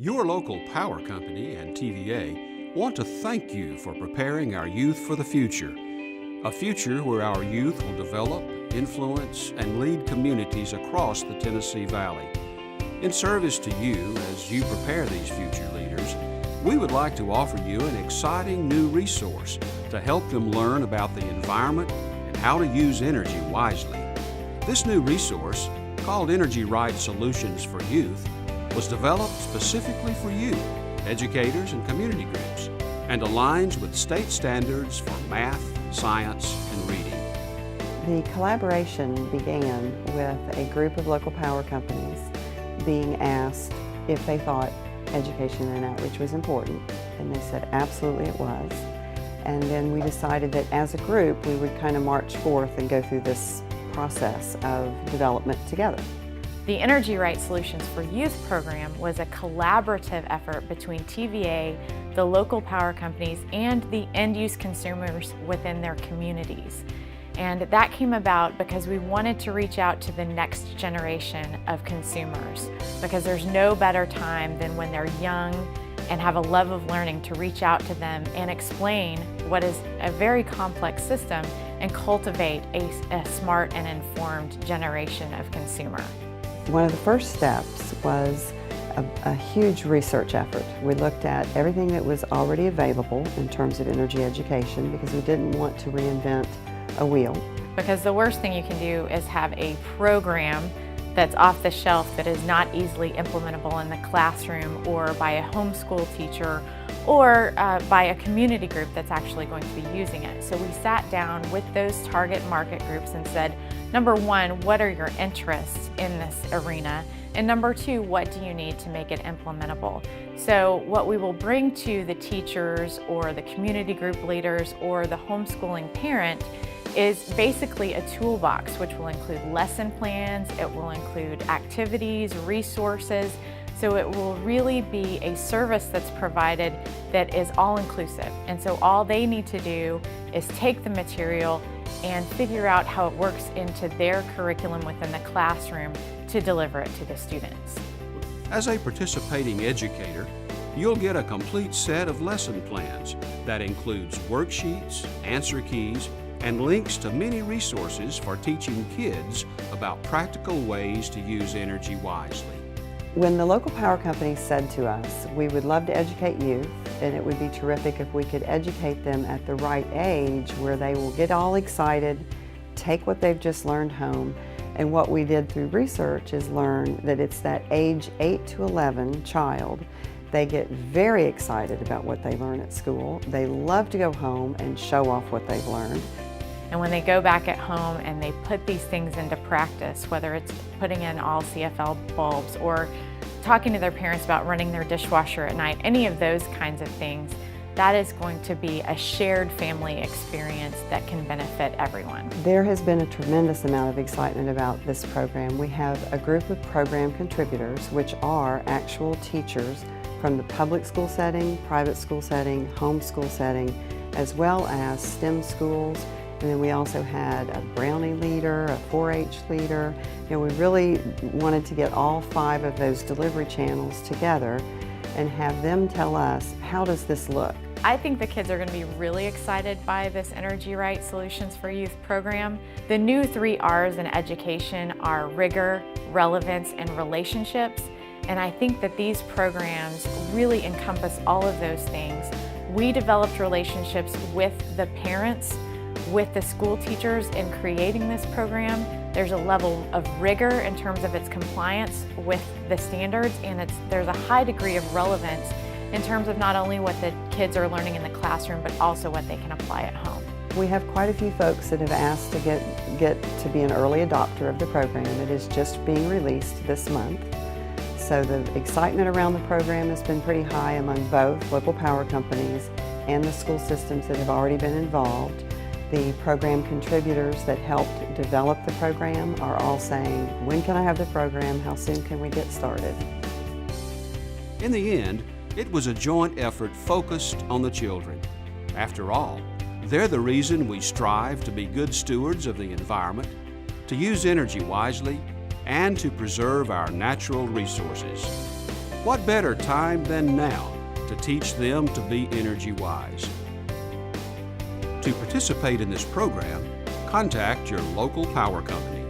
Your local power company and TVA want to thank you for preparing our youth for the future. A future where our youth will develop, influence, and lead communities across the Tennessee Valley. In service to you as you prepare these future leaders, we would like to offer you an exciting new resource to help them learn about the environment and how to use energy wisely. This new resource, called Energy Right Solutions for Youth, was developed specifically for you, educators and community groups, and aligns with state standards for math, science, and reading. The collaboration began with a group of local power companies being asked if they thought education and outreach was important, and they said absolutely it was. And then we decided that as a group we would kind of march forth and go through this process of development together. The Energy Right Solutions for Youth program was a collaborative effort between TVA, the local power companies, and the end-use consumers within their communities. And that came about because we wanted to reach out to the next generation of consumers, because there's no better time than when they're young and have a love of learning to reach out to them and explain what is a very complex system and cultivate a smart and informed generation of consumer. One of the first steps was a huge research effort. We looked at everything that was already available in terms of energy education because we didn't want to reinvent a wheel. Because the worst thing you can do is have a program that's off the shelf that is not easily implementable in the classroom or by a homeschool teacher or by a community group that's actually going to be using it. So we sat down with those target market groups and said, number one, what are your interests in this arena? And number two, what do you need to make it implementable? So what we will bring to the teachers or the community group leaders or the homeschooling parent is basically a toolbox which will include lesson plans, it will include activities, resources, so it will really be a service that's provided that is all-inclusive. And so all they need to do is take the material and figure out how it works into their curriculum within the classroom to deliver it to the students. As a participating educator, you'll get a complete set of lesson plans that includes worksheets, answer keys, and links to many resources for teaching kids about practical ways to use energy wisely. When the local power company said to us, we would love to educate youth, and it would be terrific if we could educate them at the right age where they will get all excited, take what they've just learned home, and what we did through research is learn that it's that age 8 to 11 child. They get very excited about what they learn at school. They love to go home and show off what they've learned. And when they go back at home and they put these things into practice, whether it's putting in all CFL bulbs or talking to their parents about running their dishwasher at night, any of those kinds of things, that is going to be a shared family experience that can benefit everyone. There has been a tremendous amount of excitement about this program. We have a group of program contributors, which are actual teachers from the public school setting, private school setting, homeschool setting, as well as STEM schools. And then we also had a Brownie leader, a 4-H leader. We really wanted to get all 5 of those delivery channels together and have them tell us, how does this look? I think the kids are going to be really excited by this Energy Right Solutions for Youth program. The new 3 R's in education are rigor, relevance, and relationships. And I think that these programs really encompass all of those things. We developed relationships with the parents, with the school teachers in creating this program. There's a level of rigor in terms of its compliance with the standards, and there's a high degree of relevance in terms of not only what the kids are learning in the classroom, but also what they can apply at home. We have quite a few folks that have asked to get to be an early adopter of the program. It is just being released this month. So the excitement around the program has been pretty high among both local power companies and the school systems that have already been involved. The program contributors that helped develop the program are all saying, when can I have the program? How soon can we get started? In the end, it was a joint effort focused on the children. After all, they're the reason we strive to be good stewards of the environment, to use energy wisely, and to preserve our natural resources. What better time than now to teach them to be energy wise? To participate in this program, contact your local power company.